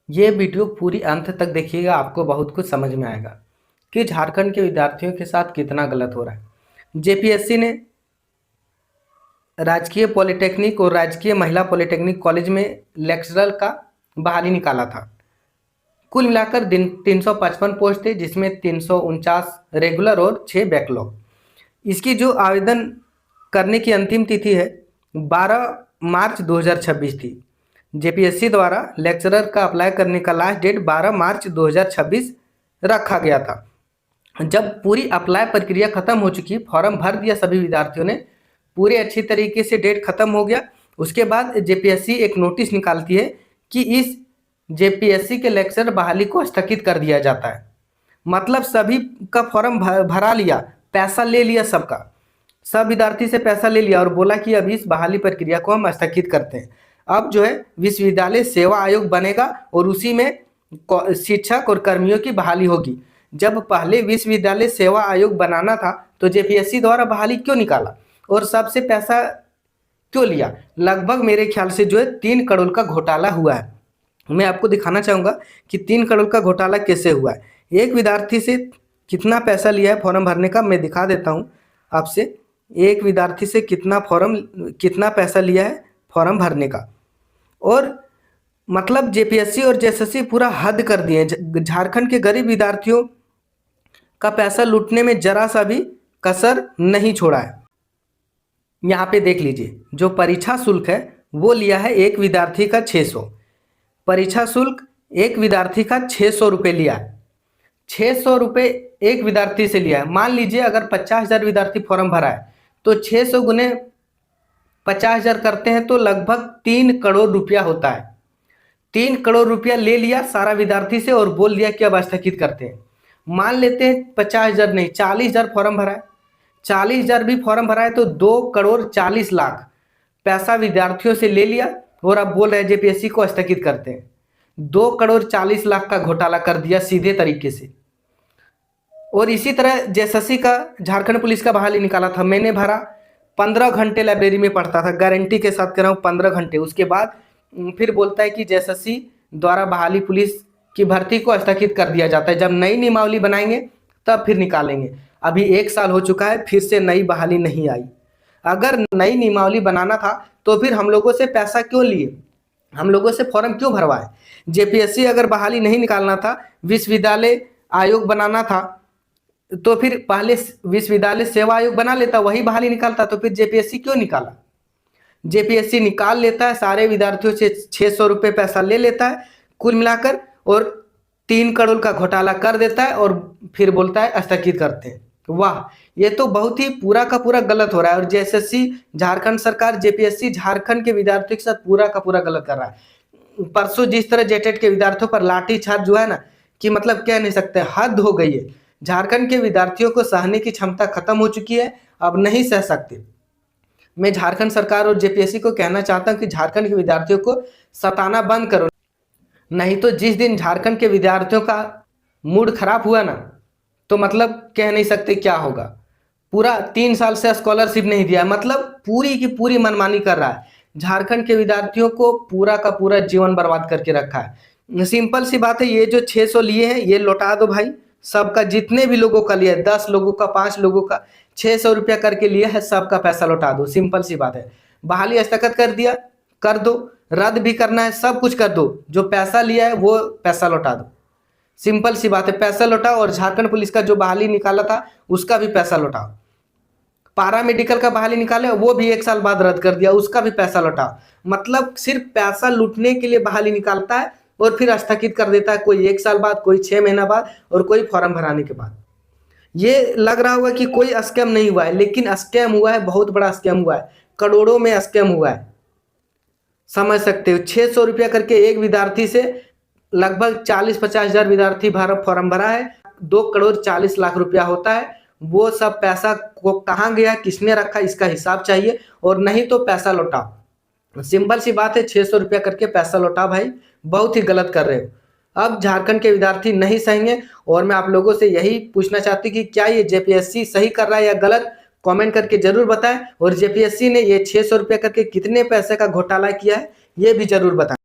ये वीडियो पूरी अंत तक देखिएगा, आपको बहुत कुछ समझ में आएगा कि झारखंड के विद्यार्थियों के साथ कितना गलत हो रहा है। जेपीएससी ने राजकीय पॉलिटेक्निक और राजकीय महिला पॉलिटेक्निक कॉलेज में लेक्चरर का बहाली निकाला था। कुल मिलाकर 355 पोस्ट थे, जिसमें 349 रेगुलर और 6 बैकलॉग। इसकी जो आवेदन करने की अंतिम तिथि है 12 मार्च 2026 थी। जेपीएससी द्वारा लेक्चरर का अप्लाई करने का लास्ट डेट 12 मार्च 2026 रखा गया था। जब पूरी अप्लाई प्रक्रिया खत्म हो चुकी, फॉर्म भर दिया सभी विद्यार्थियों ने, पूरे अच्छी तरीके से डेट खत्म हो गया। उसके बाद जेपीएससी एक नोटिस निकालती है कि इस जेपीएससी के लेक्चरर बहाली को स्थगित कर दिया जाता है। मतलब सभी का फॉर्म भरा लिया, पैसा ले लिया सबका, सब विद्यार्थी से पैसा ले लिया और बोला कि अभी इस बहाली प्रक्रिया को हम स्थगित करते हैं। अब जो है विश्वविद्यालय सेवा आयोग बनेगा और उसी में शिक्षक और कर्मियों की बहाली होगी। जब पहले विश्वविद्यालय सेवा आयोग बनाना था तो जेपीएससी द्वारा बहाली क्यों निकाला और सबसे पैसा क्यों लिया? लगभग मेरे ख्याल से जो है 3 करोड़ का घोटाला हुआ है। मैं आपको दिखाना चाहूँगा कि 3 करोड़ का घोटाला कैसे हुआ है। एक विद्यार्थी से कितना पैसा लिया है फॉर्म भरने का, मैं दिखा देता हूँ आपसे। एक विद्यार्थी से कितना पैसा लिया है फॉर्म भरने का। और मतलब जेपीएससी और जेएसएससी पूरा हद कर दिए। झारखंड के गरीब विद्यार्थियों का पैसा लूटने में जरा सा भी कसर नहीं छोड़ा है। यहाँ पे देख लीजिए, जो परीक्षा शुल्क है वो लिया है एक विद्यार्थी का 600। परीक्षा शुल्क एक विद्यार्थी का 600 रुपये लिया है। 600 रुपये एक विद्यार्थी से लिया है। मान लीजिए अगर 50,000 विद्यार्थी फॉर्म भरा है तो 600 गुने 50,000 करते हैं तो लगभग 3 करोड़ रुपया होता है। 3 करोड़ रुपया ले लिया सारा विद्यार्थी से और बोल दिया कि अब स्थगित करते हैं। मान लेते हैं 50,000 नहीं, 40,000 फॉर्म भरा है। 40,000 भी फॉर्म भरा है तो 2 करोड़ 40 लाख पैसा विद्यार्थियों से ले लिया और अब बोल रहे हैं जेपीएससी को स्थगित करते हैं। 2 करोड़ 40 लाख का घोटाला कर दिया सीधे तरीके से। और इसी तरह जेएसएससी का झारखंड पुलिस का बहाली निकाला था। मैंने भरा, 15 घंटे लाइब्रेरी में पढ़ता था, गारंटी के साथ कह रहा हूँ 15 घंटे। उसके बाद फिर बोलता है कि जेएसएससी द्वारा बहाली पुलिस की भर्ती को स्थगित कर दिया जाता है, जब नई नियमावली बनाएंगे तब फिर निकालेंगे। अभी 1 साल हो चुका है, फिर से नई बहाली नहीं आई। अगर नई नियमावली बनाना था तो फिर हम लोगों से पैसा क्यों लिए, हम लोगों से फॉर्म क्यों भरवाए? जेपीएससी अगर बहाली नहीं निकालना था, विश्वविद्यालय आयोग बनाना था, तो फिर पहले विश्वविद्यालय सेवा आयोग बना लेता, वही बहाली निकालता। तो फिर जेपीएससी क्यों निकाला? जेपीएससी निकाल लेता है, सारे विद्यार्थियों से 600 रुपये पैसा ले लेता है कुल मिलाकर और 3 करोड़ का घोटाला कर देता है और फिर बोलता है स्थगित करते हैं। वाह, ये तो बहुत ही पूरा का पूरा गलत हो रहा है। और जेएसएससी, झारखंड सरकार, जेपीएससी झारखंड के विद्यार्थियों के साथ पूरा का पूरा गलत कर रहा है। परसों जिस तरह जेटेट के विद्यार्थियों पर लाठीचार्ज जो है ना, कि मतलब कह नहीं सकते, हद हो गई है। झारखंड के विद्यार्थियों को सहने की क्षमता खत्म हो चुकी है, अब नहीं सह सकते। मैं झारखंड सरकार और जेपीएससी को कहना चाहता हूं कि झारखंड के विद्यार्थियों को सताना बंद करो, नहीं तो जिस दिन झारखंड के विद्यार्थियों का मूड खराब हुआ ना, तो मतलब कह नहीं सकते क्या होगा। पूरा 3 साल से स्कॉलरशिप नहीं दिया, मतलब पूरी की पूरी मनमानी कर रहा है। झारखंड के विद्यार्थियों को पूरा का पूरा जीवन बर्बाद करके रखा है। सिंपल सी बात है, ये जो 600 लिए हैं ये लौटा दो भाई, सबका, जितने भी लोगों का लिया है, 10 लोगों का, 5 लोगों का 600 रुपया करके लिया है, सबका पैसा लौटा दो। सिंपल सी बात है। बहाली स्थगित कर दिया, कर दो, रद्द भी करना है, सब कुछ कर दो। जो पैसा लिया है वो पैसा लौटा दो। सिंपल सी बात है, पैसा लौटाओ। और झारखंड पुलिस का जो बहाली निकाला था उसका भी पैसा लौटाओ। पारा मेडिकल का बहाली निकाले, वो भी 1 साल बाद रद्द कर दिया, उसका भी पैसा लौटाओ। मतलब सिर्फ पैसा लूटने के लिए बहाली निकालता है और फिर स्थगित कर देता है, कोई 1 साल बाद, कोई 6 महीना बाद और कोई फॉर्म भराने के बाद। ये लग रहा होगा कि कोई स्कैम नहीं हुआ है, लेकिन स्कैम हुआ है, बहुत बड़ा स्कैम हुआ है, करोड़ों में स्कैम हुआ है। समझ सकते हो, 600 रुपया करके एक विद्यार्थी से लगभग 40-50 हजार विद्यार्थी फॉर्म भरा है, 2 करोड़ 40 लाख रुपया होता है। वो सब पैसा को कहाँ गया, किसने रखा, इसका हिसाब चाहिए, और नहीं तो पैसा लौटाओ। सिंपल सी बात है, 600 रुपया करके पैसा लौटा भाई, बहुत ही गलत कर रहे हो। अब झारखंड के विद्यार्थी नहीं सहेंगे। और मैं आप लोगों से यही पूछना चाहती कि क्या ये जेपीएससी सही कर रहा है या गलत, कमेंट करके जरूर बताएं। और जेपीएससी ने ये 600 रुपया करके कितने पैसे का घोटाला किया है ये भी जरूर बताएं।